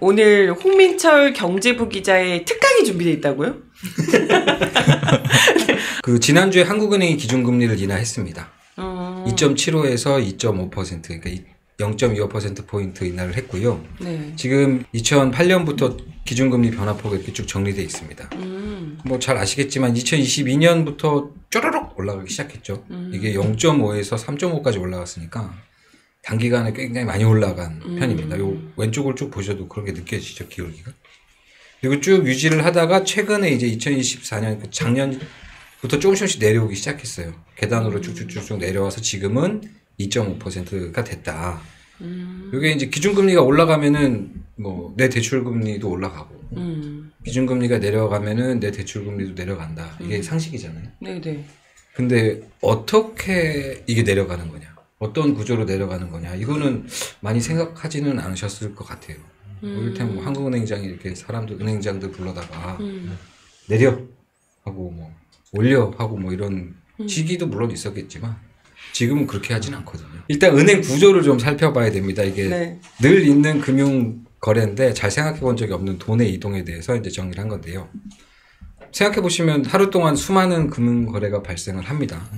오늘 홍민철 경제부 기자의 특강이 준비되어 있다고요? 그 지난주에 한국은행이 기준금리를 인하했습니다. 2.75에서 2.5% 그러니까 0.25%포인트 인하를 했고요. 네. 지금 2008년부터 기준금리 변화폭이 이렇게 쭉 정리되어 있습니다. 뭐 잘 아시겠지만 2022년부터 쪼르륵 올라가기 시작했죠. 이게 0.5에서 3.5까지 올라갔으니까 단기간에 굉장히 많이 올라간 편입니다. 요 왼쪽을 쭉 보셔도 그렇게 느껴지죠, 기울기가. 그리고 쭉 유지를 하다가 최근에 이제 2024년 작년부터 조금씩 내려오기 시작했어요. 계단으로 쭉쭉쭉 내려와서 지금은 2.5%가 됐다. 이게 이제 기준금리가 올라가면은 뭐 내 대출금리도 올라가고 기준금리가 내려가면은 내 대출금리도 내려간다. 이게 상식이잖아요. 네네. 근데 어떻게 이게 내려가는 거냐? 어떤 구조로 내려가는 거냐? 이거는 많이 생각하지는 않으셨을 것 같아요. 이를테면 뭐 한국은행장이 이렇게 사람들 은행장들 불러다가 내려 하고 뭐 올려 하고 뭐 이런 시기도 물론 있었겠지만 지금은 그렇게 하진 않거든요. 일단 은행 구조를 좀 살펴봐야 됩니다. 이게 네. 늘 있는 금융 거래인데 잘 생각해 본 적이 없는 돈의 이동에 대해서 이제 정리를 한 건데요. 생각해 보시면 하루 동안 수많은 금융 거래가 발생을 합니다.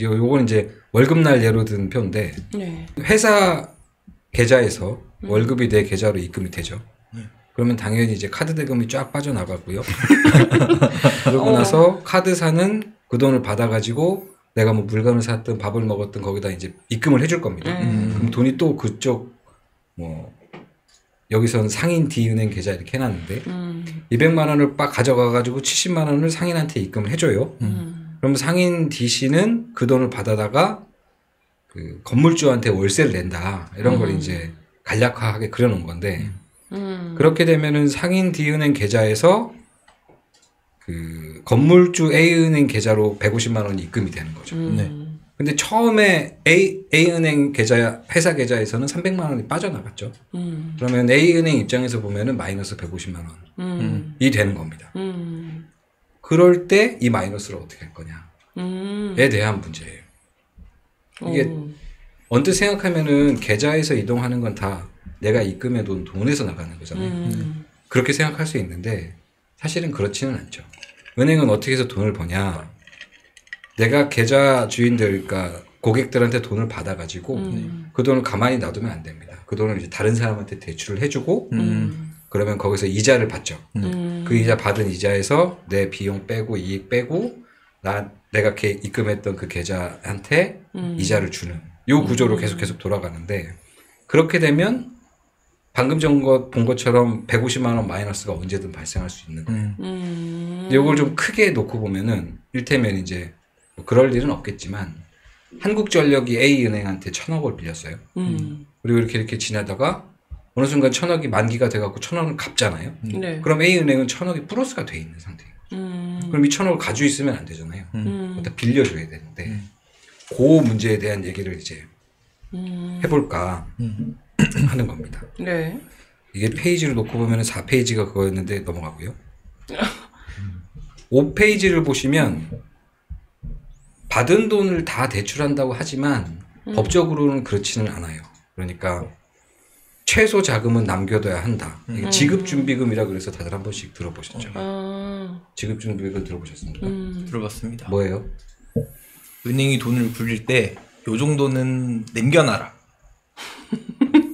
요건 이제 월급날 예로 든 표인데 네. 회사 계좌에서 월급이 내 계좌로 입금이 되죠. 그러면 당연히 이제 카드 대금이 쫙 빠져나가고요. 그러고 나서 카드사는 그 돈을 받아가지고 내가 뭐 물건을 샀든 밥을 먹었든 거기다 이제 입금을 해줄 겁니다. 그럼 돈이 또 그쪽 뭐 여기서는 상인 D은행 계좌 이렇게 해놨는데 200만 원을 빡 가져가가지고 70만 원을 상인한테 입금을 해줘요. 그럼 상인 D씨는 그 돈을 받아다가 그 건물주한테 월세를 낸다. 이런 걸 이제 간략화하게 그려놓은 건데 그렇게 되면은 상인 D은행 계좌에서 그 건물주 A은행 계좌로 150만 원이 입금이 되는 거죠. 근데 처음에 A은행 계좌, 회사 계좌에서는 300만 원이 빠져나갔죠. 그러면 A은행 입장에서 보면은 마이너스 150만 원이 되는 겁니다. 그럴 때 이 마이너스를 어떻게 할 거냐에 대한 문제예요. 이게 언뜻 생각하면은 계좌에서 이동하는 건 다 내가 입금해 둔 돈에서 나가는 거잖아요. 그렇게 생각할 수 있는데 사실은 그렇지는 않죠. 은행은 어떻게 해서 돈을 버냐. 내가 계좌 주인들, 그러니까 고객들한테 돈을 받아가지고 그 돈을 가만히 놔두면 안 됩니다. 그 돈을 이제 다른 사람한테 대출을 해주고 그러면 거기서 이자를 받죠. 그 이자 받은 이자에서 내 비용 빼고 이익 빼고 내가 입금했던 그 계좌한테 이자를 주는 요 구조로 계속 돌아가는데 그렇게 되면 방금 본 것처럼 150만 원 마이너스가 언제든 발생할 수 있는 거예요. 이걸 좀 크게 놓고 보면은 일테면 이제 뭐 그럴 일은 없겠지만 한국전력이 A은행한테 1,000억을 빌렸어요. 그리고 이렇게 지나다가 어느 순간 1,000억이 만기가 돼갖고 1,000억을 갚잖아요. 네. 그럼 A은행은 1,000억이 플러스가 돼 있는 상태예요. 그럼 이 1,000억을 가지고 있으면 안 되잖아요. 다 빌려줘야 되는데 그 문제에 대한 얘기를 이제 해볼까 하는 겁니다. 네. 이게 페이지를 놓고 보면 4페이지가 그거였는데 넘어가고요. 5페이지를 보시면 받은 돈을 다 대출한다고 하지만 법적으로는 그렇지는 않아요. 그러니까 최소 자금은 남겨둬야 한다. 이게 지급준비금이라 그래서 다들 한 번씩 들어보셨죠? 지급준비금 들어보셨습니까? 들어봤습니다. 뭐예요? 은행이 돈을 불릴 때 요 정도는 남겨놔라.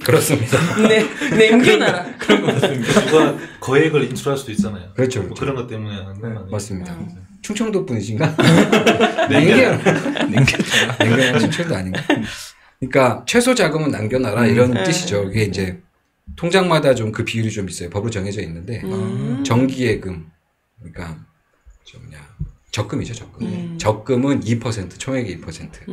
그렇습니다. 네, 남겨놔라. 그런 거 같습니다. 누가 거액을 인출할 수도 있잖아요. 그렇죠. 뭐 그런 것 때문에 하는 건 아니에요. 맞습니다. 충청도 분이신가? 남겨놔라. 냉겨는 충청도 아닌가? 그러니까 최소 자금은 남겨놔라 이런 뜻이죠. 이게 이제 통장마다 좀 그 비율이 좀 있어요. 법으로 정해져 있는데 정기예금 그러니까 적금이죠, 적금. 적금은 2%, 총액의 2%.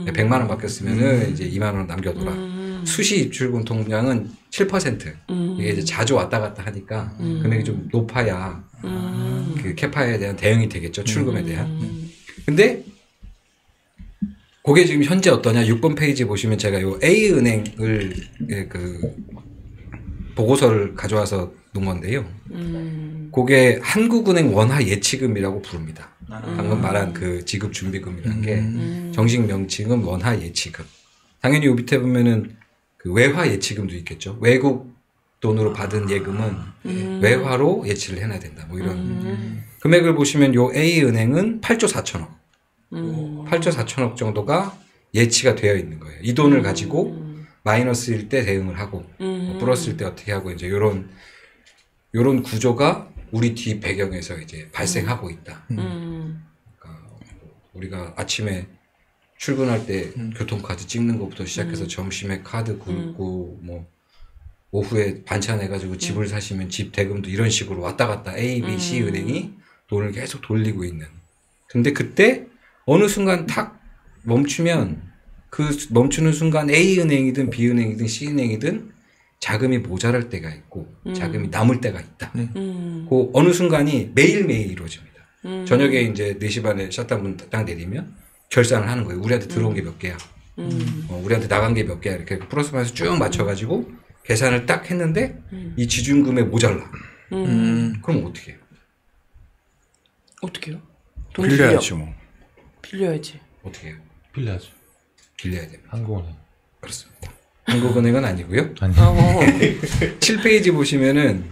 100만 원 바뀌었으면은 이제 2만 원 남겨둬라. 수시 입출금 통장은 7%. 이게 이제 자주 왔다 갔다 하니까 금액이 좀 높아야 그 캐파에 대한 대응이 되겠죠, 출금에 대한. 근데 그게 지금 현재 어떠냐? 6번 페이지 보시면 제가 요 A은행을 그 보고서를 가져와서 놓은 건데요. 그게 한국은행 원화 예치금이라고 부릅니다. 방금 말한 그 지급준비금이라는 게 정식 명칭은 원화 예치금. 당연히 요 밑에 보면은 그 외화 예치금도 있겠죠. 외국 돈으로 받은 예금은 외화로 예치를 해놔야 된다. 뭐 이런 금액을 보시면 요 A 은행은 8조 4천억, 8조 4천억 정도가 예치가 되어 있는 거예요. 이 돈을 가지고 마이너스일 때 대응을 하고 플러스일 때 어떻게 하고 이제 요런 구조가 우리 뒤 배경에서 이제 발생하고 있다. 그러니까 우리가 아침에 출근할 때 교통카드 찍는 것부터 시작해서 점심에 카드 긁고 뭐 오후에 반찬 해가지고 집을 사시면 집 대금도 이런 식으로 왔다 갔다 A, B, C 은행이 돈을 계속 돌리고 있는. 근데 그때 어느 순간 탁 멈추면 그 멈추는 순간 A 은행이든 B 은행이든 C 은행이든 자금이 모자랄 때가 있고 자금이 남을 때가 있다. 그 어느 순간이 매일매일 이루어집니다. 저녁에 이제 4시 반에 셧다운 딱 내리면 결산을 하는 거예요. 우리한테 들어온 게 몇 개야. 우리한테 나간 게 몇 개야. 이렇게 플러스 마이너스 쭉 맞춰가지고 계산을 딱 했는데 이 지준금에 모자라. 그럼 어떻게 해요? 어떻게 해요? 돈 빌려야지 뭐. 빌려야지. 어떻게 해요? 빌려야죠. 빌려야 됩니다. 한국은행. 그렇습니다. 한국은행은 아니고요. 아니. 7페이지 보시면은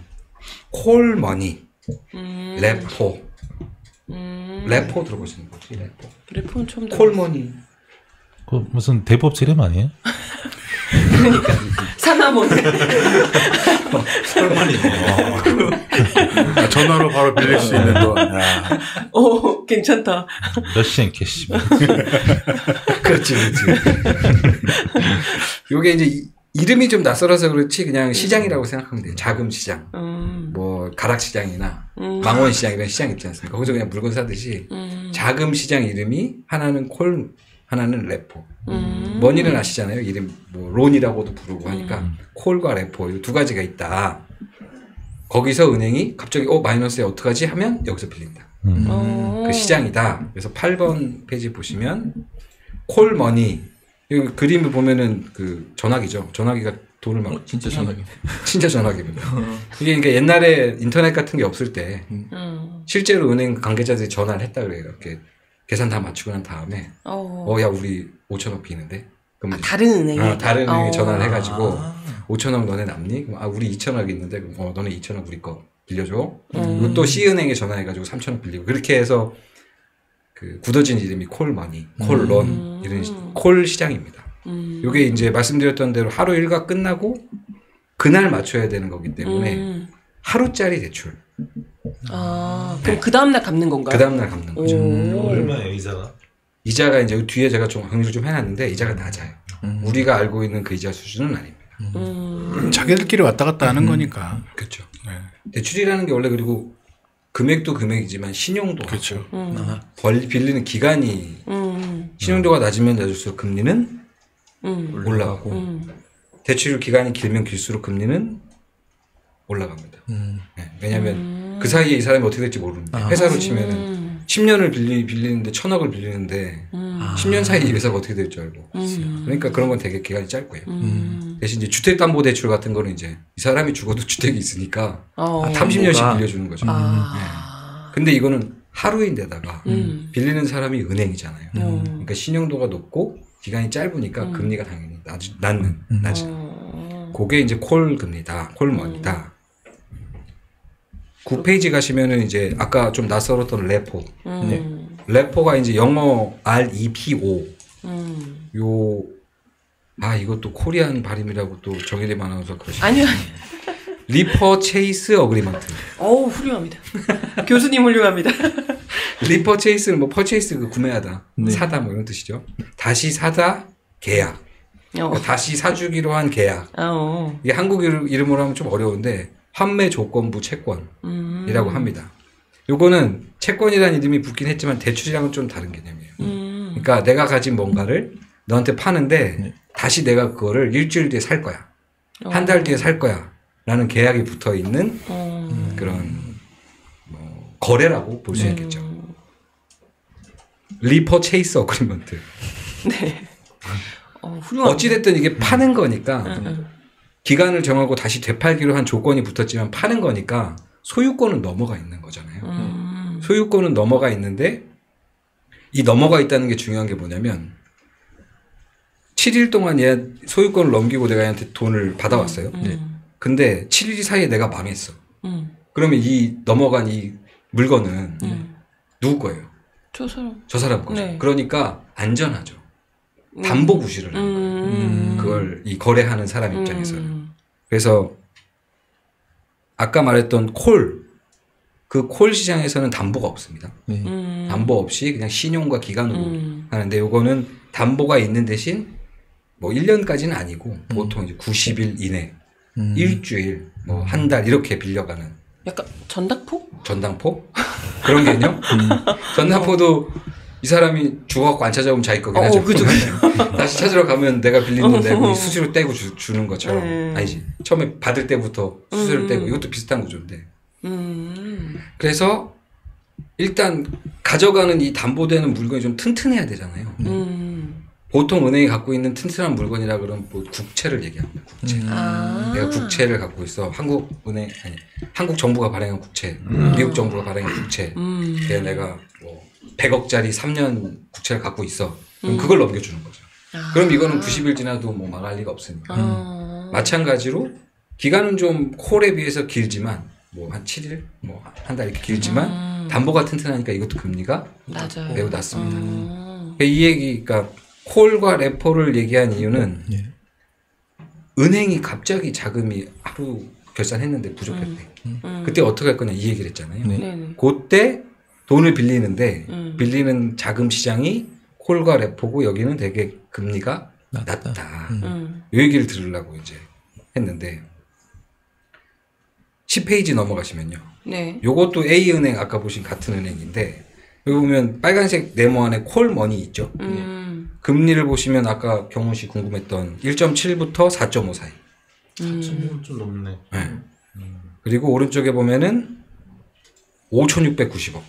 콜머니, 레포, 레포 들어보시는 거지? 레포. 레포는 처음 들어. 콜머니. 그 무슨 대법 제름 아니에요? 사나몬. 전화로 바로 빌릴 수 있는 돈. 괜찮다. 러시안 캐시. 그렇지. 요게 이제 이름이 좀 낯설어서 그렇지 그냥 시장이라고 생각하면 돼요. 자금 시장. 뭐 가락 시장이나 망원 시장 이런 시장 있지 않습니까? 거기서 그냥 물건 사듯이 자금 시장 이름이 하나는 콜, 하나는 레포. 머니는 아시잖아요. 이름 뭐 론이라고도 부르고 하니까 콜과 레포 이 두 가지가 있다. 거기서 은행이 갑자기 마이너스에 어떡하지 하면 여기서 빌린다. 그 시장이다. 그래서 8번 페이지 보시면 콜머니 이 그림을 보면은 그 전화기죠. 전화기가 돈을 막 진짜 전화기. 진짜 전화기입니다. 이게 그러니까 옛날에 인터넷 같은 게 없을 때 실제로 은행 관계자들이 전화를 했다 그래요. 이렇게 계산 다 맞추고 난 다음에 야 우리 5천억 비는데 그럼 다른 은행에 다른 은행에 전화를 해가지고 5천억 너네 남니? 그럼 우리 2천억 있는데 그럼 너네 2천억 우리 거 빌려줘. 그리고 또 C은행에 전화해가지고 3천억 빌리고 그렇게 해서 그 굳어진 이름이 콜머니, 콜론 이런 콜 시장입니다. 요게 이제 말씀드렸던 대로 하루 일과 끝나고 그날 맞춰야 되는 거기 때문에 하루짜리 대출. 그럼 그 다음날 갚는 건가요? 그 다음날 갚는 거죠. 얼마예요 이자가? 이자가 이제 뒤에 제가 좀 강조를 좀 해놨는데 이자가 낮아요. 우리가 알고 있는 그 이자 수준은 아닙니다. 자기들끼리 왔다 갔다 하는 거니까. 그렇죠. 네. 대출이라는 게 원래 그리고 금액도 금액이지만 신용도 그렇죠. 빌리는 기간이 신용도가 낮으면 낮을수록 금리는 올라가고 대출 기간이 길면 길수록 금리는 올라갑니다. 네, 왜냐하면 그 사이에 이 사람이 어떻게 될지 모릅니다. 회사로 치면은 10년을 빌리는데 1,000억을 빌리는데 10년 사이에 이 회사가 어떻게 될 줄 알고 그러니까 그런 건 되게 기간이 짧고요. 대신 이제 주택담보대출 같은 거는 이제 이 사람이 죽어도 주택이 있으니까 30년씩 빌려주는 거죠. 네. 근데 이거는 하루인데다가 빌리는 사람이 은행이잖아요. 그러니까 신용도가 높고 기간이 짧으니까 금리가 당연히 낮은. 그게 이제 콜 금리다. 콜머니다. 9페이지 가시면은 이제 아까 좀 낯설었던 레포. 네. 레포가 이제 영어 REPO. 이것도 코리안 발음이라고 또 정혜림 아나운서 그러시죠. 아니요. 리퍼체이스 어그리먼트. 훌륭합니다. 교수님 훌륭합니다. 리퍼체이스는 뭐 퍼체이스 그 구매하다, 사다 뭐 이런 뜻이죠. 다시 사다 계약. 그러니까 다시 사주기로 한 계약. 이게 한국 이름으로 하면 좀 어려운데 환매 조건부 채권이라고 합니다. 요거는 채권이라는 이름이 붙긴 했지만 대출이랑은 좀 다른 개념이에요. 그러니까 내가 가진 뭔가를 너한테 파는데 다시 내가 그거를 일주일 뒤에 살 거야. 한 달 뒤에 살 거야. 라는 계약이 붙어 있는 그런 뭐 거래라고 볼 수 있겠죠. 리퍼체이스 어그리먼트. 네. 훌륭합니다. 어찌됐든 이게 파는 거니까 기간을 정하고 다시 되팔기로 한 조건이 붙었지만 파는 거니까 소유권은 넘어가 있는 거잖아요. 소유권은 넘어가 있는데 이 넘어가 있다는 게 중요한 게 뭐냐면 7일 동안 얘 소유권을 넘기고 내가 얘한테 돈을 받아왔어요. 근데 7일 사이에 내가 망했어. 음. 그러면 이 넘어간 이 물건은 누구 거예요? 저 사람. 저 사람 거죠. 네. 그러니까 안전하죠. 담보 구실을 하는 거예요. 그걸 이 거래하는 사람 입장에서는. 그래서 아까 말했던 그 콜 시장에서는 담보가 없습니다. 네. 담보 없이 그냥 신용과 기간으로 하는데 요거는 담보가 있는 대신 뭐 1년까지는 아니고 보통 이제 90일 이내, 일주일, 뭐 한 달 이렇게 빌려가는 약간 전당포? 전당포? 그런 개념? 전당포도 이 사람이 죽어갖고 안 찾아오면 자기 거긴 하죠. 그죠. 다시 찾으러 가면 내가 빌린 돈 내고 수수료 떼고 주는 것처럼. 아니지. 처음에 받을 때부터 수수료 떼고 이것도 비슷한 구조인데. 그래서 일단 가져가는 이 담보되는 물건이 좀 튼튼해야 되잖아요. 보통 은행이 갖고 있는 튼튼한 물건이라 그러면 뭐 국채를 얘기합니다. 국채. 내가 국채를 갖고 있어. 한국 정부가 발행한 국채, 미국 정부가 발행한 국채. 그래서 내가 뭐 100억짜리 3년 국채를 갖고 있어. 그럼 그걸 넘겨주는 거죠. 그럼 이거는 90일 지나도 뭐 망할 리가 없으니까. 마찬가지로 기간은 좀 콜에 비해서 길지만 뭐 한 7일, 뭐 한 달 이렇게 길지만 담보가 튼튼하니까 이것도 금리가 맞아요. 매우 낮습니다. 이 얘기, 그러니까 콜과 레포를 얘기한 이유는 은행이 갑자기 자금이 하루 결산했는데 부족했대. 그때 어떻게 할 거냐 이 얘기를 했잖아요. 네네. 그때 돈을 빌리는데 빌리는 자금 시장이 콜과 레포고 여기는 되게 금리가 낮다. 이 얘기를 들으려고 이제 했는데 10페이지 넘어가시면요. 네. 요것도 A은행 아까 보신 같은 은행인데 여기 보면 빨간색 네모 안에 콜머니 있죠. 금리를 보시면 아까 경훈 씨 궁금했던 1.7부터 4.5 사이. 4.5좀 넘네. 네. 그리고 오른쪽에 보면은 5,690억.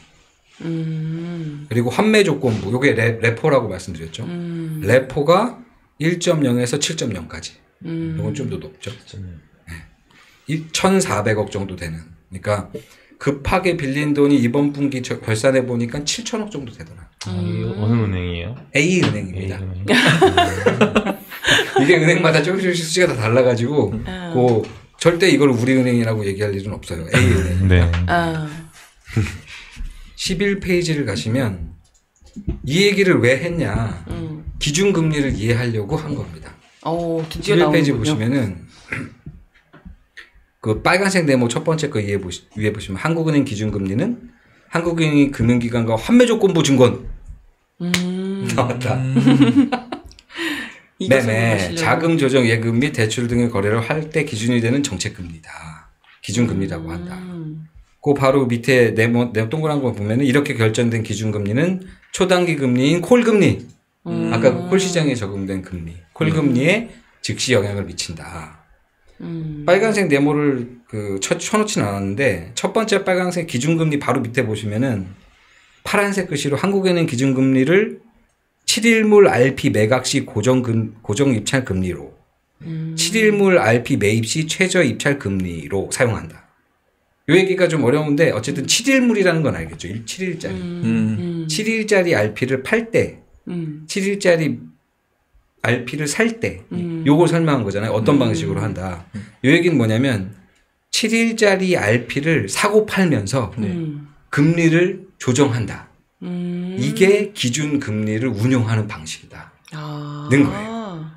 그리고 환매 조건부, 요게 레포라고 말씀드렸죠. 레포가 1.0에서 7.0까지. 이건 좀 더 높죠. 1,400억 정도 되는. 그러니까 급하게 빌린 돈이 이번 분기 결산해 보니까 7천억 정도 되더라. 이거 어느 은행이에요? A은행입니다. A은행. 이게 은행마다 조금씩 수치가 다 달라가지고 그 절대 이걸 우리은행이라고 얘기할 일은 없어요. A은행. 네. 11페이지를 가시면 이 얘기를 왜 했냐. 기준금리를 이해하려고 한 겁니다. 드디어 11페이지 나오는군요. 보시면은 그 빨간색 네모 첫 번째 거 위에 보시면 한국은행 기준금리는 한국은행이 금융기관과 환매조건부 증권 나왔다. 매매, 자금 조정 예금 및 대출 등의 거래를 할 때 기준이 되는 정책금리다. 기준금리라고 한다. 그 바로 밑에 네모 동그란 거 보면은 이렇게 결정된 기준금리는 초단기 금리인 콜금리. 아까 콜 시장에 적용된 금리. 콜금리에 즉시 영향을 미친다. 빨간색 네모를 쳐놓지는 않았는데 첫 번째 빨간색 기준금리 바로 밑에 보시면은 파란색 글씨로 한국에는 기준금리를 7일물 RP 매각 시 고정 입찰 금리로 7일물 RP 매입 시 최저 입찰 금리로 사용한다. 이 얘기가 좀 어려운데 어쨌든 7일물이라는 건 알겠죠. 7일짜리. 7일짜리 RP를 팔 때 7일짜리 RP를 살 때 요걸 설명한 거잖아요. 어떤 방식으로 한다. 이 얘기는 뭐냐면 7일짜리 RP를 사고 팔면서 금리를 조정한다. 이게 기준 금리를 운용하는 방식이다. 는 거예요.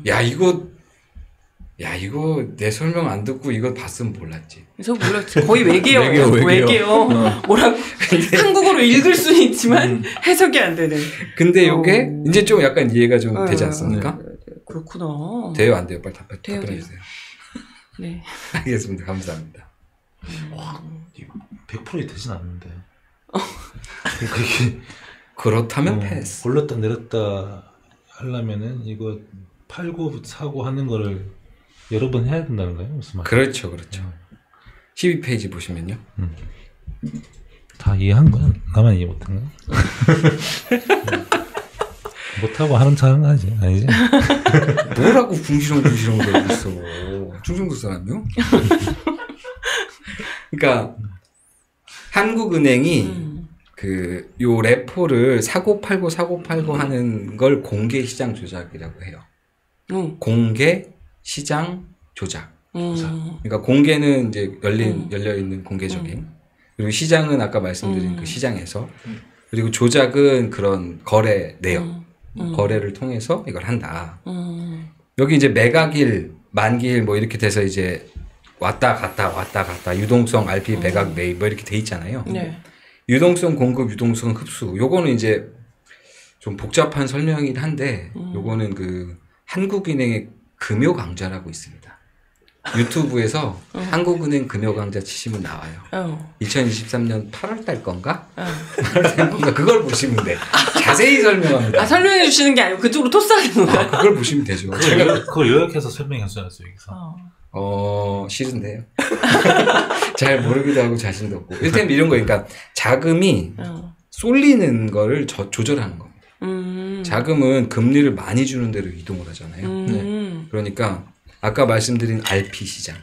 야 이거 내 설명 안 듣고 이거 봤으면 몰랐지. 그래서 몰랐지. 거의 외계어예요. 외계어. 뭐라고 한국어로 읽을 수는 있지만 해석이 안 되는. 근데 요게 이제 좀 약간 이해가 좀 되지 않습니까? 그렇구나. 돼요 안 돼요? 빨리 돼요. 답변해 주세요. 네. 알겠습니다. 감사합니다. 와, 100% 되진 않는데. 그게 그렇다면 패스. 올렸다 내렸다 하려면은 이거 팔고 사고 하는 거를 여러 번 해야 된다는 거예요? 무슨 말? 그렇죠. 12페이지 보시면요. 다 이해한 거야? 나만 이해 못한 거야? 못하고 하는 척 하는 거 아니지? 뭐라고 궁시렁궁시렁 거리고 있어. 충청도 사람이요? 그러니까 한국은행이 요 레포를 사고 팔고 하는 걸 공개 시장 조작이라고 해요. 공개 시장, 조작. 그러니까 공개는 이제 열려 있는 공개적인. 그리고 시장은 아까 말씀드린 그 시장에서. 그리고 조작은 그런 거래 내역. 거래를 통해서 이걸 한다. 여기 이제 매각일, 만기일 뭐 이렇게 돼서 이제 왔다 갔다 유동성, RP, 매각, 매입 뭐 이렇게 돼 있잖아요. 네. 유동성 공급, 유동성 흡수. 요거는 이제 좀 복잡한 설명이긴 한데 요거는 그 한국은행의 금요 강좌라고 있습니다. 유튜브에서 한국은행 금요 강좌 치시면 나와요. 2023년 8월 달 건가? 8월 달 건가? 그걸 보시면 돼. 자세히 설명합니다. 아, 설명해 주시는 게 아니고 그쪽으로 토스하는 건가요? 그걸 보시면 되죠. 그걸 요약해서 설명해 주셨어 여기서. 싫은데요. 잘 모르기도 하고 자신도 없고. 일단 이런 거, 그러니까 자금이 쏠리는 거를 조절하는 겁니다. 자금은 금리를 많이 주는 대로 이동을 하잖아요. 그러니까 아까 말씀드린 RP 시장.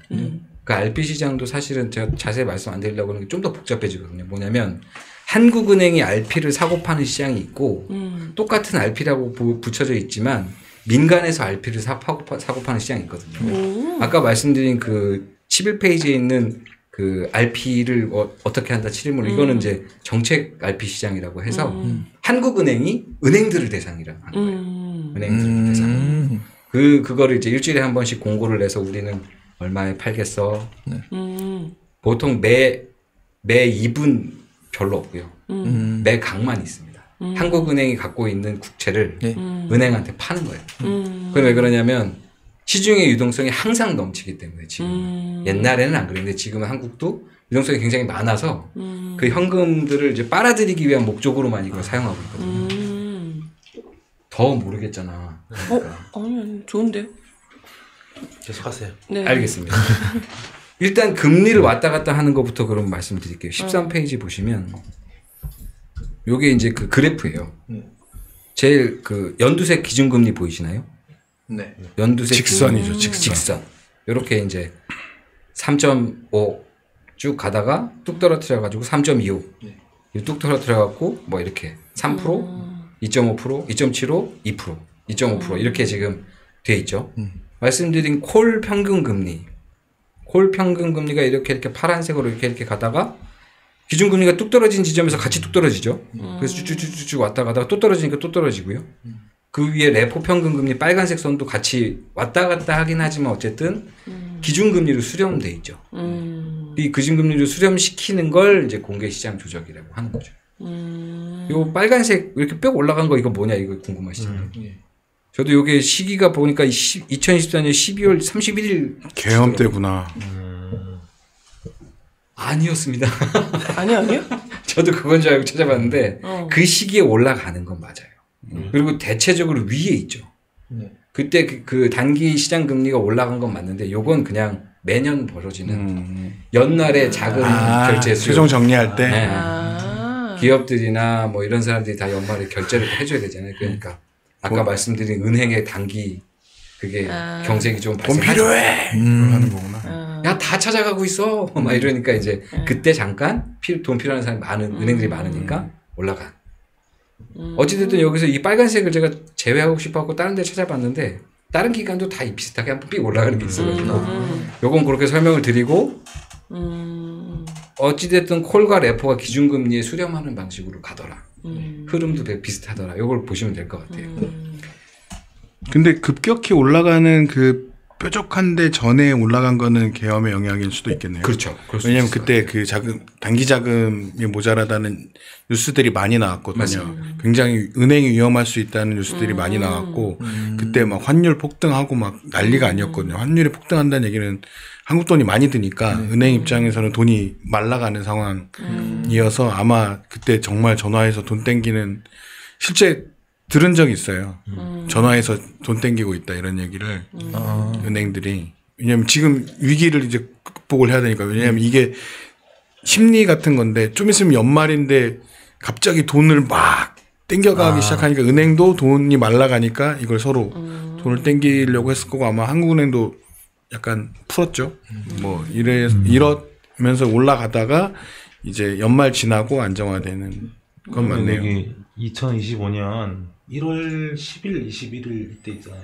그 RP 시장도 사실은 제가 자세히 말씀 안 드리려고 하는 게 좀 더 복잡해지거든요. 뭐냐면 한국은행이 RP를 사고 파는 시장이 있고 똑같은 RP라고 붙여져 있지만 민간에서 RP를 사고 파는 시장이 있거든요. 아까 말씀드린 그 11페이지에 있는 그 RP를 어떻게 한다 7일물 이거는 이제 정책 RP 시장이라고 해서 한국은행이 은행들을 대상이라고 하는 거예요. 은행들을 대상으로. 그거를 이제 일주일에 한 번씩 공고를 내서 우리는 얼마에 팔겠어. 보통 매 2분 별로 없고요. 매 강만 있습니다. 한국은행이 갖고 있는 국채를 은행한테 파는 거예요. 그건 왜 그러냐면 시중의 유동성이 항상 넘치기 때문에 지금 옛날에는 안 그랬는데 지금은 한국도 유동성이 굉장히 많아서 그 현금들을 이제 빨아들이기 위한 목적으로만 이걸 사용하고 있거든요. 더 모르겠잖아. 아니, 좋은데요? 계속하세요. 네. 알겠습니다. 일단 금리를 왔다 갔다 하는 것부터 그럼 말씀드릴게요. 13페이지 보시면 요게 이제 그 그래프예요. 제일 그 연두색 기준금리 보이시나요? 네. 연두색 직선이죠, 직선. 요렇게 이제 3.5 쭉 가다가 뚝 떨어뜨려 가지고 3.25. 뚝 떨어뜨려 갖고 뭐 이렇게 3%, 2.5%, 2.75, 2%, 2.5% 이렇게 지금 돼 있죠. 말씀드린 콜 평균 금리. 콜 평균 금리가 이렇게 파란색으로 이렇게 가다가 기준금리가 뚝 떨어진 지점에서 같이 뚝 떨어지죠. 그래서 쭉쭉쭉쭉 왔다 가다가 또 떨어지니까 또 떨어지고요. 그 위에 레포 평균 금리 빨간색 선도 같이 왔다 갔다 하긴 하지만 어쨌든 기준금리로 수렴돼 있죠. 이 기준금리로 수렴시키는 걸 이제 공개시장 조작이라고 하는 거죠. 요 빨간색 이렇게 뼈 올라간 거 이거 뭐냐 이거 궁금하시잖아요. 저도 요게 시기가 보니까 2024년 12월 31일 개헌 때구나. 아니었습니다. 아니요? 저도 그건 줄 알고 찾아봤는데 그 시기에 올라가는 건 맞아요. 그리고 대체적으로 위에 있죠. 그때 그 단기 시장 금리가 올라간 건 맞는데 요건 그냥 매년 벌어지는 연날에 자금 결제 수요. 최종 정리할 때. 네. 기업들이나 뭐 이런 사람들이 다 연말에 결제를 해줘야 되잖아요. 그러니까 아까 말씀드린 은행의 단기 그게 경색이 좀 돈 발생하죠. 필요해. 하는 거구나. 야, 다 찾아가고 있어. 막 이러니까 이제 그때 잠깐 돈 필요한 사람이 많은 은행들이 많으니까 올라간. 어찌됐든 여기서 이 빨간색을 제가 제외하고 싶어갖고 다른 데 찾아봤는데 다른 기관도 다 비슷하게 한번 삑 올라가는 게 있어가지고 요건 그렇게 설명을 드리고 어찌됐든 콜과 레포가 기준금리에 수렴하는 방식으로 가더라. 흐름도 비슷하더라. 요걸 보시면 될 것 같아요. 근데 급격히 올라가는 그 뾰족한데 전에 올라간 거는 계엄의 영향일 수도 있겠네요. 그렇죠. 왜냐하면 그때 그 단기 자금이 모자라다는 뉴스들이 많이 나왔거든요. 맞습니다. 굉장히 은행이 위험할 수 있다는 뉴스들이 많이 나왔고 그때 막 환율 폭등하고 막 난리가 아니었거든요. 환율이 폭등한다는 얘기는 한국 돈이 많이 드니까 은행 입장에서는 돈이 말라가는 상황이어서 아마 그때 정말 전화해서 돈 땡기는 실제 들은 적이 있어요. 전화해서 돈 땡기고 있다 이런 얘기를 은행들이. 왜냐하면 지금 위기를 이제 극복을 해야 되니까. 왜냐하면 이게 심리 같은 건데 좀 있으면 연말인데 갑자기 돈을 막 땡겨가기 시작하니까 은행도 돈이 말라가니까 이걸 서로 돈을 땡기려고 했을 거고 아마 한국은행도 약간 풀었죠. 뭐 이러면서 올라가다가 이제 연말 지나고 안정화되는 건 맞네요. 여기 2025년 1월 10일, 21일 이때 있잖아요.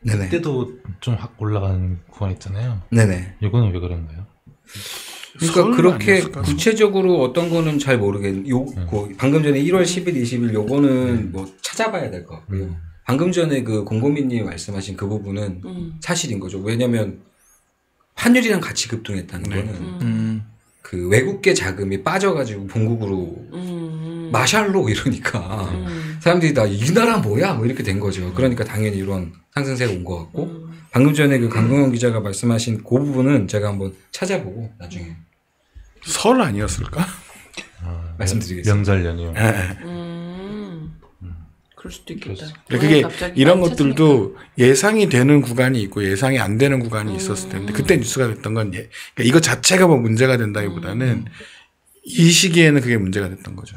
네네. 그때도 좀 확 올라가는 구간 있잖아요. 네네. 이거는 왜 그런가요? 그러니까 그렇게 아니었을까요? 구체적으로 어떤 거는 잘 모르겠는데 방금 전에 1월 10일, 20일 요거는 뭐 찾아봐야 될 것 같고요. 방금 전에 그 공고민님이 말씀하신 그 부분은 사실인 거죠. 왜냐면 환율이랑 같이 급등했다는 거는 그 외국계 자금이 빠져가지고 본국으로 마샬로 이러니까 사람들이 다 이 나라 뭐야 뭐 이렇게 된 거죠. 그러니까 당연히 이런 상승세가 온 것 같고 방금 전에 그 강동원 기자가 말씀하신 그 부분은 제가 한번 찾아보고 나중에 설 아니었을까? 말씀드리겠습니다. 명절 연휴. 그럴 수도 있겠다. 그게 갑자기 이런 많이 것들도 예상이 되는 구간이 있고 예상이 안 되는 구간이 있었을 텐데 그때 뉴스가 됐던 건 그러니까 이거 자체가 뭐 문제가 된다기보다는 이 시기에는 그게 문제가 됐던 거죠.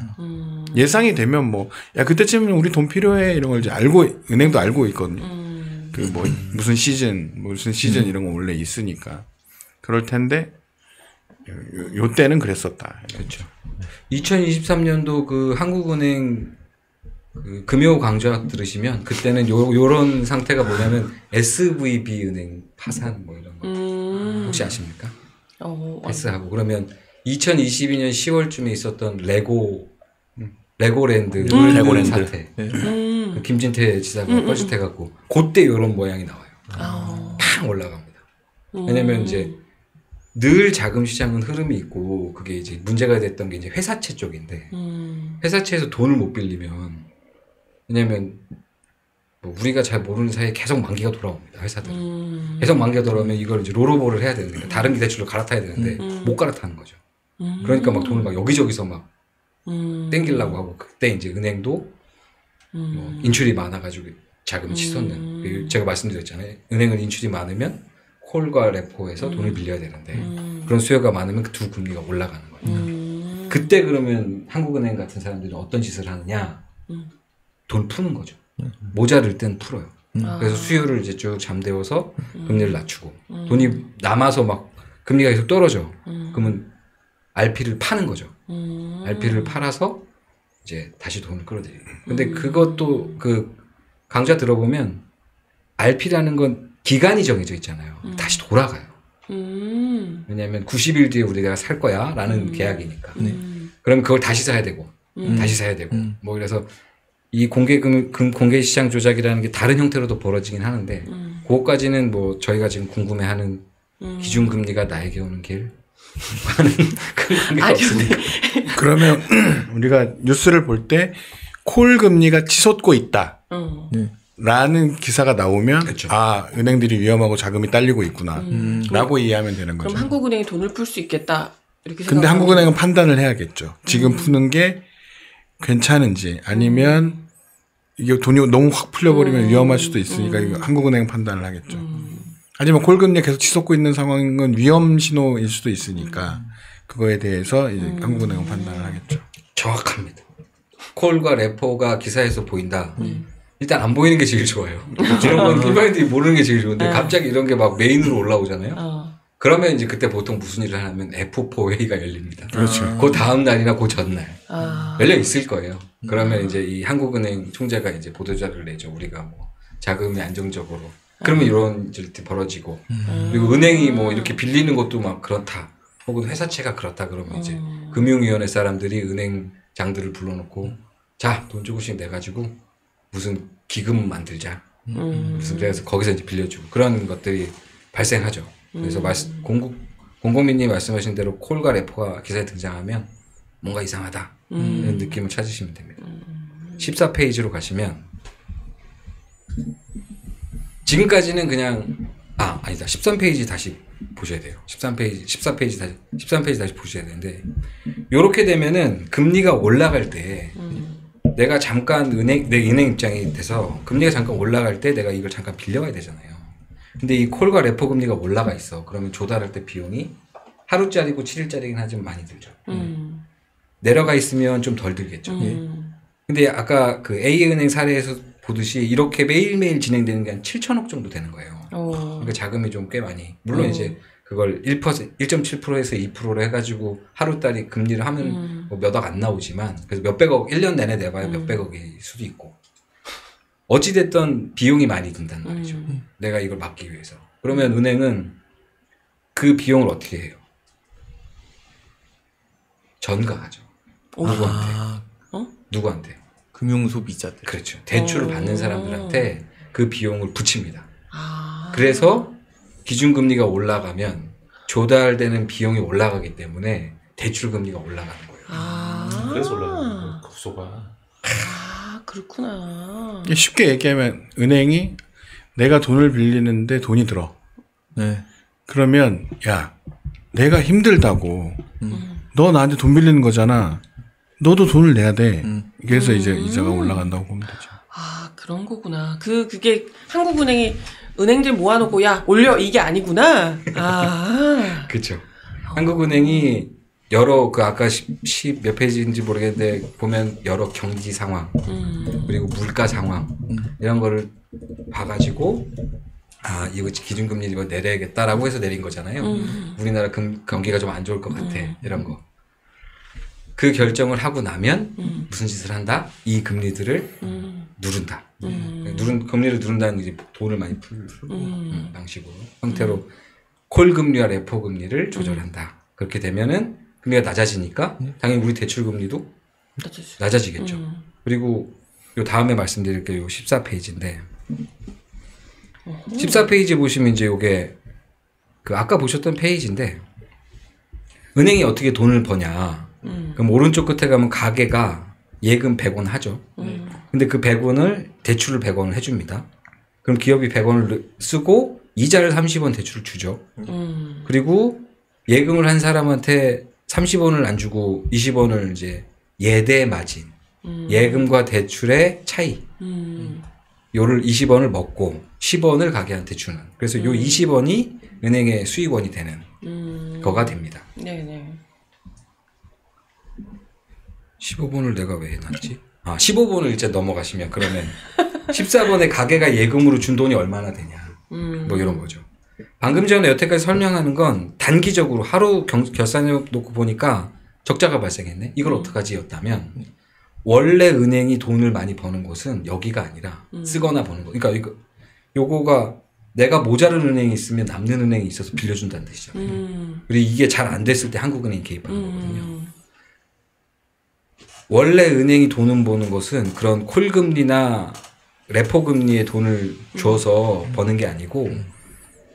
예상이 되면 뭐 야 그때쯤은 우리 돈 필요해 이런 걸 이제 알고 은행도 알고 있거든요. 그 뭐 무슨 시즌 이런 거 원래 있으니까 그럴 텐데 요 때는 그랬었다. 그렇죠. 2023년도 그 한국은행 그 금요 강좌 들으시면 그때는 요런 상태가 뭐냐면 SVB 은행 파산 뭐 이런 거 혹시 아십니까? S하고 그러면 2022년 10월쯤에 있었던 레고랜드 레고랜드 사태 그 김진태 지사가 뻘짓해갖고 그때 요런 모양이 나와요. 팡 올라갑니다. 왜냐면 이제 늘 자금 시장은 흐름이 있고 그게 이제 문제가 됐던 게 이제 회사채 쪽인데 회사채에서 돈을 못 빌리면 왜냐면 뭐 우리가 잘 모르는 사이에 계속 만기가 돌아옵니다. 회사들은 계속 만기가 돌아오면 이걸 이제 롤오버를 해야 되는데 다른 기대출로 갈아타야 되는데 못 갈아타는 거죠. 그러니까 막 돈을 막 여기저기서 막 땡기려고 하고 그때 이제 은행도 뭐 인출이 많아가지고 자금을 치솟는 제가 말씀드렸잖아요. 은행은 인출이 많으면 콜과 레포에서 돈을 빌려야 되는데 그런 수요가 많으면 그 두 금리가 올라가는 거예요. 그때 그러면 한국은행 같은 사람들은 어떤 짓을 하느냐? 돈 푸는 거죠. 모자를 땐 풀어요. 그래서 수요를 이제 쭉 잠재워서 금리를 낮추고 돈이 남아서 막 금리가 계속 떨어져. 그러면 RP를 파는 거죠. RP를 팔아서 이제 다시 돈을 끌어들이고. 근데 그것도 그 강좌 들어보면 RP라는 건 기간이 정해져 있잖아요. 다시 돌아가요. 왜냐하면 90일 뒤에 우리가 살 거야 라는 계약이니까. 그럼 그걸 다시 사야 되고 다시 사야 되고 뭐 그래서 이 공개 시장 조작이라는 게 다른 형태로도 벌어지긴 하는데 그것까지는 뭐 저희가 지금 궁금해하는 기준금리가 나에게 오는 길 하는 그런 관계가 없습니다. 그러면 우리가 뉴스를 볼 때 콜 금리가 치솟고 있다. 라는 기사가 나오면 그렇죠. 아 은행들이 위험하고 자금이 딸리고 있구나 라고 이해하면 되는 거죠. 그럼 한국은행이 돈을 풀 수 있겠다 이렇게 근데 한국은행은 판단을 해야겠죠. 지금 푸는 게 괜찮은지 아니면 이게 돈이 너무 확 풀려버리면 위험할 수도 있으니까 이거 한국은행은 판단을 하겠죠. 하지만 콜금리가 계속 치솟고 있는 상황은 위험 신호일 수도 있으니까 그거에 대해서 이제 한국은행은 판단을 하겠죠. 정확합니다. 콜과 레포가 기사에서 보인다. 일단 안 보이는 게 제일 좋아요. 이런 건 일반인들이 모르는 게 제일 좋은데 갑자기 이런 게 막 메인으로 올라오잖아요. 그러면 이제 그때 보통 무슨 일을 하면 F4 회의가 열립니다. 그렇죠. 그 다음 날이나 그 전날 열려 있을 거예요. 그러면 이제 이 한국은행 총재가 이제 보도자료를 내죠. 우리가 뭐 자금이 안정적으로. 그러면 이런 일이 벌어지고 그리고 은행이 뭐 이렇게 빌리는 것도 막 그렇다. 혹은 회사채가 그렇다. 그러면 이제 금융위원회 사람들이 은행장들을 불러놓고 자, 돈 조금씩 내가지고 무슨 기금 만들자. 무슨 그래서 거기서 이제 빌려주고 그런 것들이 발생하죠. 그래서 공공민님 말씀하신 대로 콜과 레포가 기사에 등장하면 뭔가 이상하다 이런 느낌을 찾으시면 됩니다. 14페이지로 가시면 지금까지는 그냥 아니다 13페이지 다시 보셔야 돼요. 13페이지 다시 보셔야 되는데 요렇게 되면은 금리가 올라갈 때 내가 잠깐 내 은행 입장이 돼서 금리가 잠깐 올라갈 때 내가 이걸 잠깐 빌려가야 되잖아요. 근데 이 콜과 레포 금리가 올라가 있어. 그러면 조달할 때 비용이 하루짜리고 7일짜리긴 하지만 많이 들죠. 내려가 있으면 좀 덜 들겠죠. 근데 아까 그 A은행 사례에서 보듯이 이렇게 매일매일 진행되는 게 한 7천억 정도 되는 거예요. 그러니까 자금이 좀 꽤 많이. 물론 이제 그걸 1.7%에서 2%로 해가지고 하루짜리 금리를 하면 뭐 몇 억 안 나오지만 그래서 몇백억 1년 내내 내봐야 몇백억일 수도 있고 어찌됐든 비용이 많이 든단 말이죠. 내가 이걸 막기 위해서. 그러면 은행은 그 비용을 어떻게 해요? 전가하죠. 누구한테? 누구한테? 금융소비자들. 그렇죠. 대출을 받는 사람들한테 그 비용을 붙입니다. 그래서 기준금리가 올라가면 조달되는 비용이 올라가기 때문에 대출금리가 올라가는 거예요. 그래서 올라가는 거예요. 급소가. 그렇구나. 쉽게 얘기하면 은행이 내가 돈을 빌리는데 돈이 들어. 네. 그러면 야 내가 힘들다고 너 나한테 돈 빌리는 거잖아. 너도 돈을 내야 돼. 그래서 이제 이자가 올라간다고 보면 되죠. 그런 거구나. 그게 한국은행이 은행들 모아놓고 야 올려 이게 아니구나. 그렇죠. 한국은행이 여러 아까 10 몇 페이지인지 모르겠는데 보면 여러 경기 상황 그리고 물가 상황 이런 거를 봐가지고 이거 기준금리 이거 내려야겠다라고 해서 내린 거잖아요. 우리나라 경기가 좀 안 좋을 것 같아 이런 거. 그 결정을 하고 나면 무슨 짓을 한다? 이 금리들을 누른다. 금리를 누른다는 게 돈을 많이 풀 방식으로 형태로 콜 금리와 레포 금리를 조절한다. 그렇게 되면은 금리가 낮아지니까 당연히 우리 대출 금리도 낮아지겠죠. 그리고 요 다음에 말씀드릴 게 요 14페이지인데 14페이지 보시면 이제 요게 그 아까 보셨던 페이지인데 은행이 어떻게 돈을 버냐. 그럼 오른쪽 끝에 가면 가게가 예금 100원 하죠. 근데 그 100원을 대출을 100원을 해줍니다. 그럼 기업이 100원을 쓰고 이자를 30원 대출을 주죠. 그리고 예금을 한 사람한테 30원을 안 주고 20원을 이제 예대 마진, 예금과 대출의 차이. 요를 20원을 먹고 10원을 가게한테 주는. 그래서 요 20원이 은행의 수익원이 되는 거가 됩니다. 네네. 15번을 내가 왜 해놨지? 15번을 이제 넘어가시면 그러면 14번에 가게가 예금으로 준 돈이 얼마나 되냐. 뭐 이런 거죠. 방금 전에 여태까지 설명하는 건 단기적으로 하루 결산해 놓고 보니까 적자가 발생했네. 이걸 어떡하지? 였다면 원래 은행이 돈을 많이 버는 곳은 여기가 아니라 쓰거나 버는 거. 그러니까 요거가 내가 모자른 은행이 있으면 남는 은행이 있어서 빌려준다는 뜻이잖아요. 그리고 이게 잘 안 됐을 때 한국은행이 개입하는 거거든요. 원래 은행이 돈을 버는 것은 그런 콜금리나 레포금리에 돈을 줘서 버는 게 아니고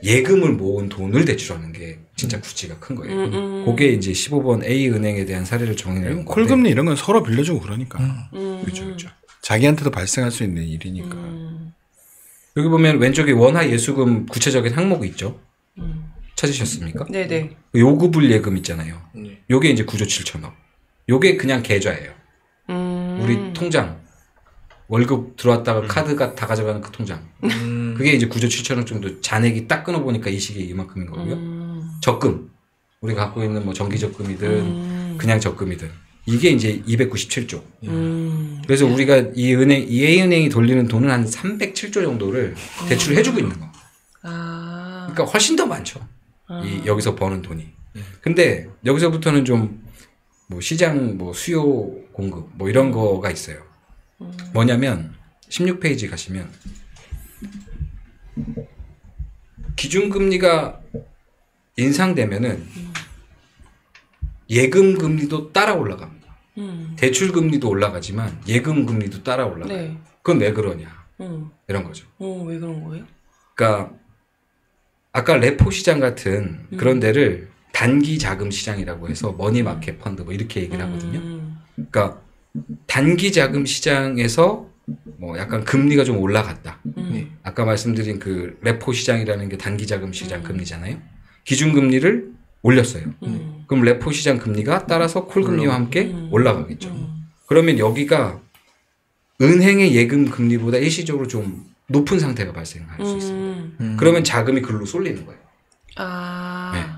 예금을 모은 돈을 대출하는 게 진짜 구찌가 큰 거예요. 그게 이제 15번 A은행에 대한 사례를 정의하는 건데 콜금리 이런 건 서로 빌려주고 그러니까. 그렇죠. 자기한테도 발생할 수 있는 일이니까. 여기 보면 왼쪽에 원화 예수금 구체적인 항목이 있죠. 찾으셨습니까? 네네. 요구불 예금 있잖아요. 요게 이제 9조 7천억. 요게 그냥 계좌예요. 우리 통장. 월급 들어왔다가 카드가 다 가져가는 그 통장. 그게 이제 9조 7천억 정도 잔액이 딱 끊어보니까 이 시기에 이만큼인 거고요. 적금. 우리가 갖고 있는 뭐 정기 적금이든 그냥 적금이든. 이게 이제 297조. 그래서 우리가 이 A은행이 돌리는 돈은 한 307조 정도를 대출을 해주고 있는 거. 그러니까 훨씬 더 많죠. 여기서 버는 돈이. 근데 여기서부터는 좀 뭐 시장 뭐 수요 공급 뭐 이런 거가 있어요. 뭐냐면 16페이지 가시면 기준금리가 인상되면은 예금금리도 따라 올라갑니다. 대출금리도 올라가지만 예금금리도 따라 올라가요. 네. 그건 왜 그러냐 이런 거죠. 왜 그런 거예요? 그러니까 아까 레포 시장 같은 그런 데를 단기 자금 시장이라고 해서 머니마켓 펀드 뭐 이렇게 얘기를 하거든요. 그러니까 단기 자금 시장에서 뭐 약간 금리가 좀 올라갔다. 아까 말씀드린 그 레포 시장이라는 게 단기 자금 시장 금리잖아요. 기준금리를 올렸어요. 그럼 레포 시장 금리가 따라서 콜금리와 함께 올라가겠죠. 그러면 여기가 은행의 예금 금리보다 일시적으로 좀 높은 상태가 발생할 수 있습니다. 그러면 자금이 글로 쏠리는 거예요. 네.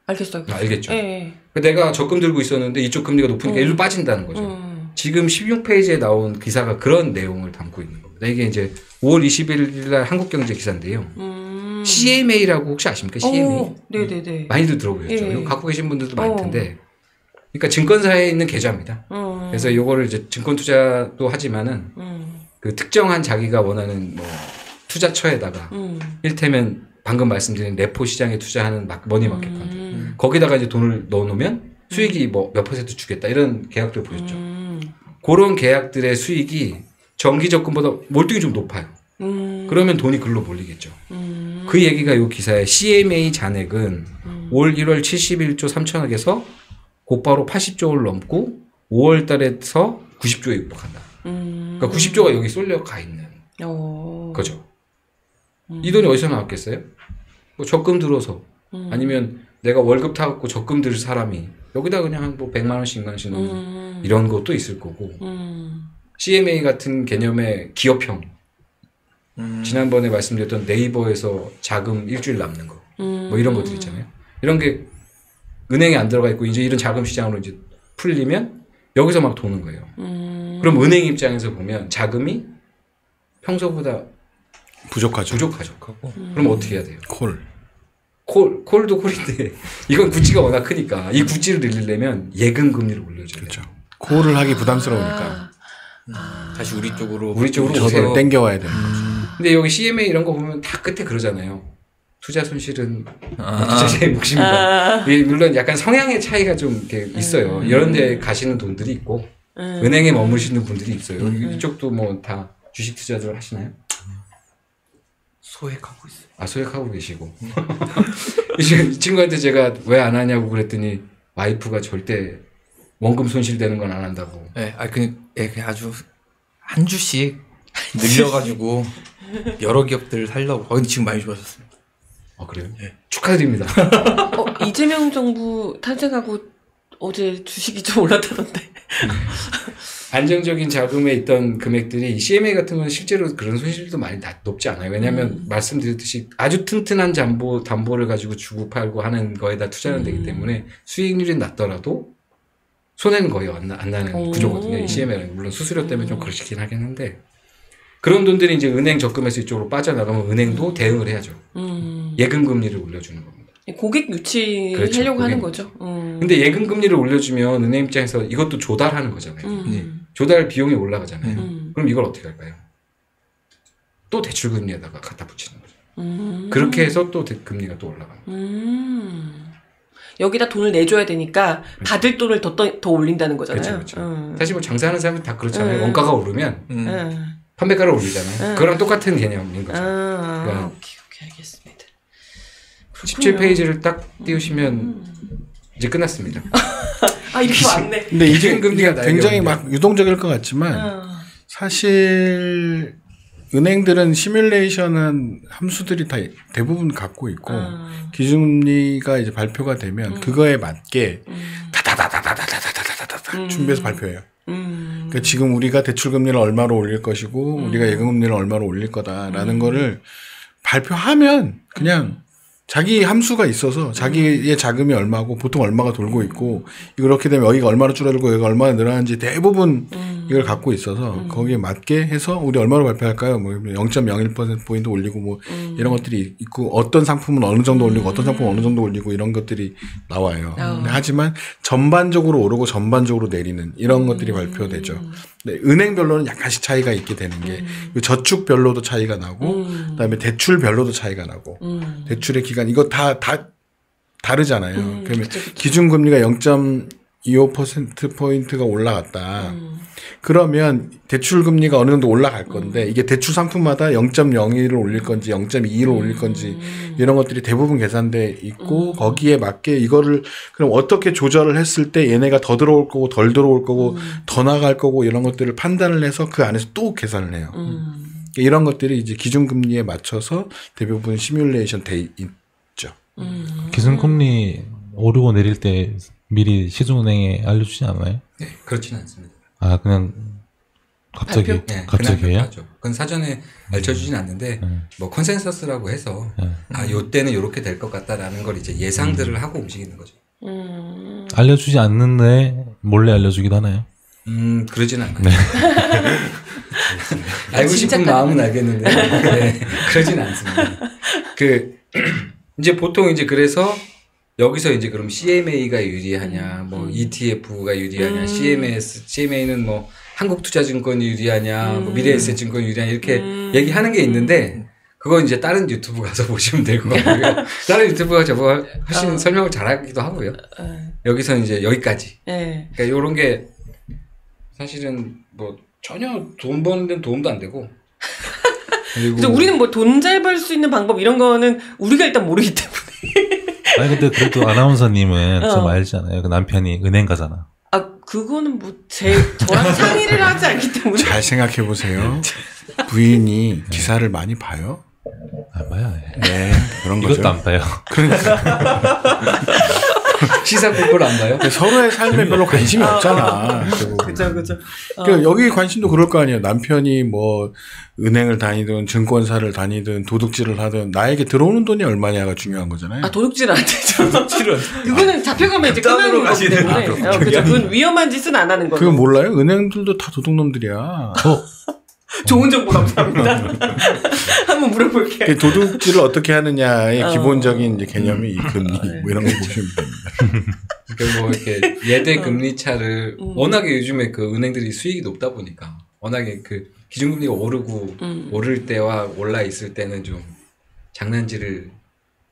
알겠어요. 알겠죠. 네. 내가 적금 들고 있었는데 이쪽 금리가 높으니까 일로 빠진다는 거죠. 지금 16페이지에 나온 기사가 그런 내용을 담고 있는 겁니다. 이게 이제 5월 20일 날 한국경제 기사인데요. CMA라고 혹시 아십니까? CMA. 네네네. 많이들 들어보셨죠. 예. 갖고 계신 분들도 많을 텐데. 그러니까 증권사에 있는 계좌입니다. 그래서 요거를 이제 증권 투자도 하지만은 그 특정한 자기가 원하는 뭐 투자처에다가 일테면 방금 말씀드린 레포 시장에 투자하는 머니마켓 펀드 거기다가 이제 돈을 넣어놓으면 수익이 뭐 몇 % 주겠다 이런 계약들 보였죠. 그런 계약들의 수익이 정기 적금보다 몰등이 좀 높아요. 그러면 돈이 글로 몰리겠죠. 그 얘기가 이 기사에 CMA 잔액은 올 1월 71조 3천억에서 곧바로 80조를 넘고 5월 달에서 90조에 육박한다. 그러니까 90조가 여기 쏠려 가 있는 거죠. 이 돈이 어디서 나왔겠어요? 뭐 적금 들어서 아니면 내가 월급 타갖고 적금 들 사람이 여기다 그냥 한 뭐 100만 원씩 100만 원씩 넣는 이런 것도 있을 거고 CMA 같은 개념의 기업형 지난번에 말씀드렸던 네이버에서 자금 일주일 남는 거 뭐 이런 것들 있잖아요. 이런 게 은행에 안 들어가 있고 이제 이런 자금 시장으로 이제 풀리면 여기서 막 도는 거예요. 그럼 은행 입장에서 보면 자금이 평소보다 부족하죠. 그럼 어떻게 해야 돼요? 콜도 콜인데 이건 구찌가 워낙 크니까 이 구찌를 늘리려면 예금 금리를 올려줘야 그렇죠. 돼요. 콜을 하기 부담스러우니까 다시 우리 쪽으로 오세요. 저걸 땡겨와야 되는 거죠. 근데 여기 CMA 이런 거 보면 다 끝에 그러잖아요. 투자 손실은 투자자의 몫입니다. 물론 약간 성향의 차이가 좀 이렇게 있어요. 이런 데 가시는 분들이 있고 은행에 머무시는 분들이 있어요. 이쪽도 뭐 다 주식 투자들 하시나요? 소액하고 있어요. 아, 소액하고 계시고. 이 친구한테 제가 왜 안 하냐고 그랬더니 와이프가 절대 원금 손실되는 건 안 한다고. 네, 그냥 아주 한 주씩 늘려가지고 여러 기업들을 살려고. 근데 지금 많이 좋아졌습니다. 아, 그래요? 네. 축하드립니다. 이재명 정부 탄생하고 어제 주식이 좀 올랐다던데. 안정적인 자금에 있던 금액들이 CMA 같은 건 실제로 그런 손실도 많이 높지 않아요. 왜냐하면 말씀드렸듯이 아주 튼튼한 담보를 가지고 주고 팔고 하는 거에다 투자는 되기 때문에 수익률이 낮더라도 손해는 거의 안 나는 구조거든요. 이 CMA는 물론 수수료 때문에 좀 그렇긴 하겠는데 그런 돈들이 이제 은행 적금에서 이쪽으로 빠져나가면 은행도 대응을 해야죠. 예금 금리를 올려주는 겁니다. 고객 유치하려고 그렇죠, 하는 거죠. 근데 예금 금리를 올려주면 은행 입장에서 이것도 조달하는 거잖아요. 조달 비용이 올라가잖아요. 그럼 이걸 어떻게 할까요? 또 대출 금리에다가 갖다 붙이는 거죠. 그렇게 해서 또 금리가 또 올라가는 거죠. 여기다 돈을 내줘야 되니까 받을 돈을 더 올린다는 거잖아요. 그렇죠. 사실 뭐 장사하는 사람은 다 그렇잖아요. 원가가 오르면 판매가를 올리잖아요. 그거랑 똑같은 개념인 거죠. 그러니까 오케이, 알겠습니다. 17페이지를 딱 띄우시면 이제 끝났습니다. 이렇게 왔네. 근데 이제 금리가 굉장히 막 유동적일 것 같지만 사실 은행들은 시뮬레이션한 함수들이 다 대부분 갖고 있고 기준금리가 이제 발표가 되면 그거에 맞게 다다다다다다다다다다 준비해서 발표해요. 그러니까 지금 우리가 대출금리를 얼마로 올릴 것이고 우리가 예금금리를 얼마로 올릴 거다라는 거를 발표하면 그냥 자기 함수가 있어서 자기의 자금이 얼마고 보통 얼마가 돌고 있고 그렇게 되면 여기가 얼마나 줄어들고 여기가 얼마나 늘어나는지 대부분 이걸 갖고 있어서 거기에 맞게 해서 우리 얼마로 발표할까요? 뭐 0.01%포인트 올리고 뭐 이런 것들이 있고 어떤 상품은 어느 정도 올리고 어떤 상품은 어느 정도 올리고 이런 것들이 나와요. 하지만 전반적으로 오르고 전반적으로 내리는 이런 것들이 발표되죠. 네, 은행별로는 약간씩 차이가 있게 되는 게 저축별로도 차이가 나고 그다음에 대출별로도 차이가 나고 대출의 기간 이거 다 다르잖아요. 그러면 기준금리가 0.25%포인트가 올라갔다. 그러면 대출금리가 어느 정도 올라갈 건데 이게 대출 상품마다 0.01을 올릴 건지 0.21을 올릴 건지 이런 것들이 대부분 계산돼 있고 거기에 맞게 이거를 그럼 어떻게 조절을 했을 때 얘네가 더 들어올 거고 덜 들어올 거고 더 나갈 거고 이런 것들을 판단을 해서 그 안에서 또 계산을 해요. 이런 것들이 이제 기준금리에 맞춰서 대부분 시뮬레이션 돼 있죠. 기준금리 오르고 내릴 때 미리 시중은행에 알려주지 않아요? 네, 그렇지는 않습니다. 그냥 갑자기 네, 갑자기요? 그건 사전에 알려주진 않는데 뭐 컨센서스라고 해서 요때는 요렇게 될 것 같다라는 걸 이제 예상들을 하고 움직이는 거죠. 알려주지 않는데 몰래 알려주기도 하나요? 그러진 않아요. 네. 알고 싶은 마음은 알겠는데 네, 그러진 않습니다. 이제 보통 이제 그래서 여기서 이제 그럼 CMA가 유리하냐, 뭐 ETF가 유리하냐, CMA는 뭐 한국투자증권이 유리하냐, 뭐 미래에셋증권이 유리하냐 이렇게 얘기하는 게 있는데 그건 이제 다른 유튜브 가서 보시면 될 것 같고요. 다른 유튜브가 저보다 훨씬 설명을 잘하기도 하고요. 여기서 이제 여기까지. 그러니까 이런 게 사실은 뭐 전혀 돈 버는 데는 도움도 안 되고. 그리고 우리는 뭐 돈 잘 벌 수 있는 방법 이런 거는 우리가 일단 모르기 때문에. 아니 근데 그래도 아나운서님은 좀 알잖아요. 그 남편이 은행 가잖아. 아 그거는 뭐 저랑 상의를 하지 않기 때문에. 잘 생각해 보세요. 부인이 기사를 많이 봐요? 안 봐요. 네, 그런 거죠. 이것도 안 봐요. 시사 볼걸 안 봐요? 서로의 삶에 별로 관심이 없잖아. 그죠. 그러니까 여기 관심도 그럴 거 아니에요. 남편이 뭐 은행을 다니든 증권사를 다니든 도둑질을 하든 나에게 들어오는 돈이 얼마냐가 중요한 거잖아요. 아 도둑질 안 되죠. 그거는 잡혀가면 이제 끝나는 거기 때문에. 그죠. 그건 위험한 짓은 안 하는 거죠. 그거 몰라요? 은행들도 다 도둑놈들이야. 좋은 정보 감사합니다. 한번 물어볼게요. 도둑질을 어떻게 하느냐의 기본적인 이제 개념이 이 금리 뭐 이런 거 보시면 됩니다. 그러니까 뭐 이렇게 예대 금리 차를 워낙에 요즘에 그 은행들이 수익이 높다 보니까 워낙에 그 기준금리가 오르고 오를 때와 올라 있을 때는 좀 장난질을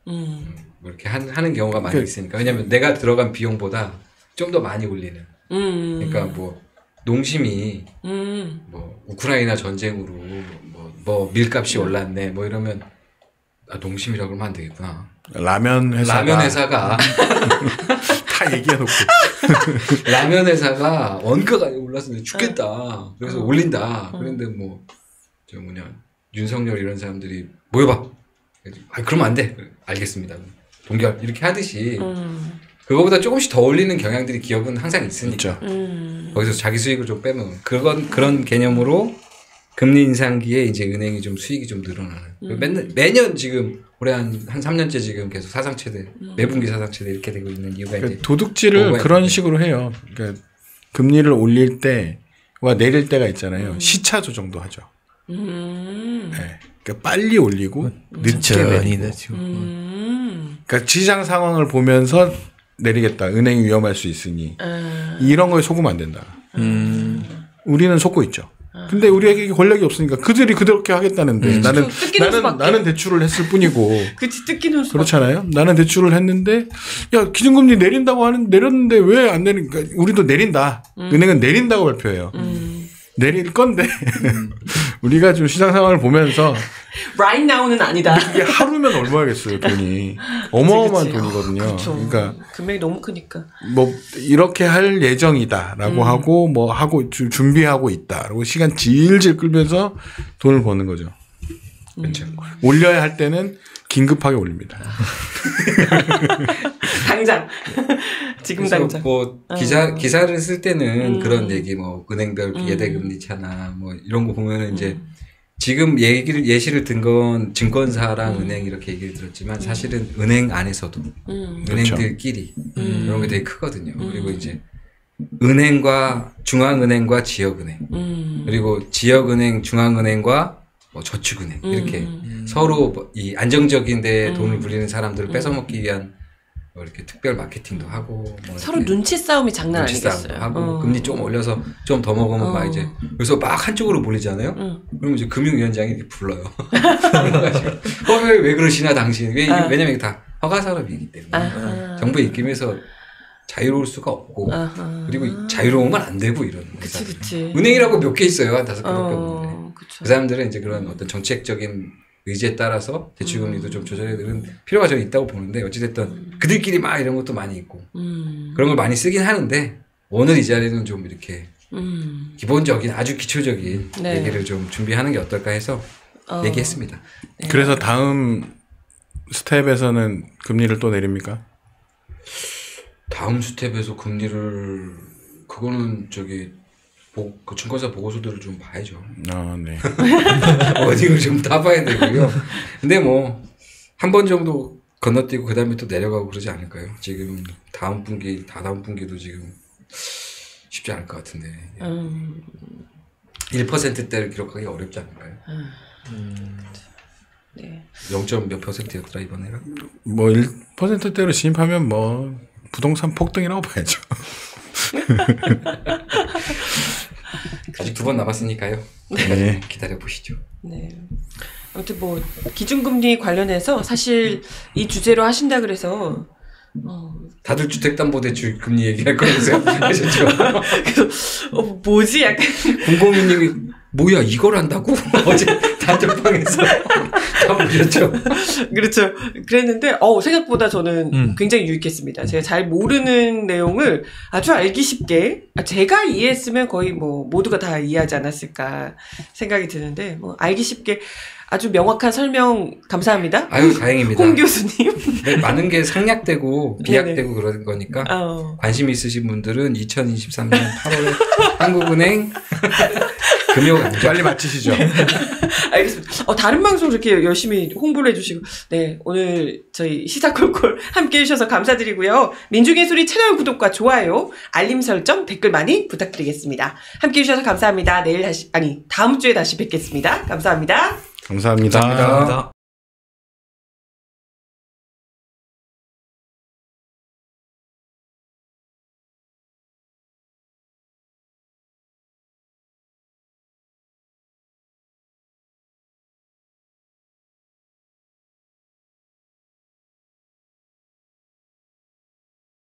뭐 이렇게 하는 경우가 많이 있으니까 왜냐하면 내가 들어간 비용보다 좀 더 많이 올리는. 그러니까 뭐 농심이 뭐 우크라이나 전쟁으로 뭐 밀값이 올랐네 뭐 이러면 아 농심이라고 그러면 안 되겠구나. 라면 회사가 다 얘기해놓고 라면 회사가 원가가 올라서 죽겠다. 그래서 올린다. 그런데 뭐 저 윤석열 이런 사람들이 모여봐. 아 그러면 안 돼. 알겠습니다. 동결 이렇게 하듯이. 그거보다 조금씩 더 올리는 경향들이 기업은 항상 있으니까. 거기서 자기 수익을 좀 빼면. 그런 개념으로 금리 인상기에 이제 은행이 좀 수익이 좀 늘어나는. 매년 지금 올해 한 3년째 지금 계속 사상최대, 매분기 사상최대 이렇게 되고 있는 이유가 이제. 도둑질을 그런 식으로 해요. 그러니까 금리를 올릴 때와 내릴 때가 있잖아요. 시차 조정도 하죠. 네. 그러니까 빨리 올리고 늦게 내리고. 그러니까 시장 상황을 보면서 내리겠다. 은행이 위험할 수 있으니. 이런 거에 속으면 안 된다. 우리는 속고 있죠. 근데 우리에게 권력이 없으니까 그들이 그렇게 하겠다는데 나는 대출을 했을 뿐이고. 그치 뜯기는 수밖에. 그렇잖아요. 나는 대출을 했는데 야 기준금리 내린다고 내렸는데 왜 안 내리니까 우리도 내린다. 은행은 내린다고 발표해요. 내릴 건데 우리가 좀 시장 상황을 보면서 right now는 아니다. 이게 하루면 얼마겠어요 돈이. 어마어마한 그치. 돈이거든요. 그렇죠. 그러니까 금액이 너무 크니까. 뭐 이렇게 할 예정이다라고 하고 뭐 하고 준비하고 있다라고 시간 질질 끌면서 돈을 버는 거죠. 그렇죠. 올려야 할 때는 긴급하게 올립니다. 당장. 지금 당장. 뭐 기사를 쓸 때는 그런 얘기 뭐 은행별 예대금리 차나 뭐 이런 거 보면은 이제 지금 예시를 든 건 증권사랑 은행 이렇게 얘기를 들었지만 사실은 은행 안에서도 은행들끼리 이런 게 되게 크거든요. 그리고 이제 은행과 중앙은행과 지역은행 그리고 지역은행 중앙은행과 뭐 저축은행 이렇게 서로 이 안정적인 데 돈을 굴리는 사람들을 뺏어먹기 위한 뭐 이렇게 특별 마케팅도 하고 뭐 서로 눈치 싸움이 장난 눈치 아니겠어요. 싸움도 하고 금리 좀 올려서 좀 더 먹으면 막 이제 그래서 막 한쪽으로 몰리잖아요. 그러면 이제 금융위원장이 이렇게 불러요. 왜 그러시나 당신? 왜냐면 이게 다 허가 산업이기 때문에 정부의 입김에서 자유로울 수가 없고 그리고 자유로우면 안 되고 이런 그치. 은행이라고 몇 개 있어요. 한 5개 밖에 없는데 그 사람들은 이제 그런 어떤 정책적인 의지에 따라서 대출금리도 좀 조절해야 되는 필요가 저는 있다고 보는데 어찌됐든 그들끼리 막 이런 것도 많이 있고 그런 걸 많이 쓰긴 하는데 오늘 이 자리는 좀 이렇게 기본적인 아주 기초적인 얘기를 좀 준비하는 게 어떨까 해서 얘기했습니다. 네. 그래서 다음 스텝에서는 금리를 또 내립니까? 다음 스텝에서 금리를 그거는 그 증권사 보고서들을 좀 봐야죠. 아, 네. 어디를 좀 따봐야 되고요. 근데 뭐 한 번 정도 건너뛰고 그 다음에 또 내려가고 그러지 않을까요? 지금 다다음 분기도 지금 쉽지 않을 것 같은데 1%대를 기록하기 어렵지 않을까요? 네. 0. 몇 %였더라 이번에가? 뭐 퍼센트대로 진입하면 뭐 부동산 폭등이라고 봐야죠. 아직 2번 남았으니까요. 네. 기다려 보시죠. 네. 아무튼 뭐 기준금리 관련해서 사실 이 주제로 하신다 그래서 다들 주택담보대출 금리 얘기할 거라고요. 하셨죠? 그래서 뭐지 약간 공공인님이 뭐야 이걸 한다고 어제 단톡방에서 다 보셨죠? 그렇죠. 그랬는데 생각보다 저는 굉장히 유익했습니다. 제가 잘 모르는 내용을 아주 알기 쉽게 제가 이해했으면 거의 뭐 모두가 다 이해하지 않았을까 생각이 드는데 뭐 알기 쉽게 아주 명확한 설명 감사합니다. 아유 다행입니다. 홍 교수님. 네, 많은 게 생략되고 비약되고 그런 거니까 관심 있으신 분들은 2023년 8월에 한국은행 금요일 빨리 마치시죠. 알겠습니다. 다른 방송 이렇게 열심히 홍보를 해주시고 네 오늘 저희 시사콜콜 함께해 주셔서 감사드리고요. 민중의 소리 채널 구독과 좋아요, 알림 설정, 댓글 많이 부탁드리겠습니다. 함께해 주셔서 감사합니다. 다음 주에 다시 뵙겠습니다. 감사합니다. 감사합니다. 감사합니다.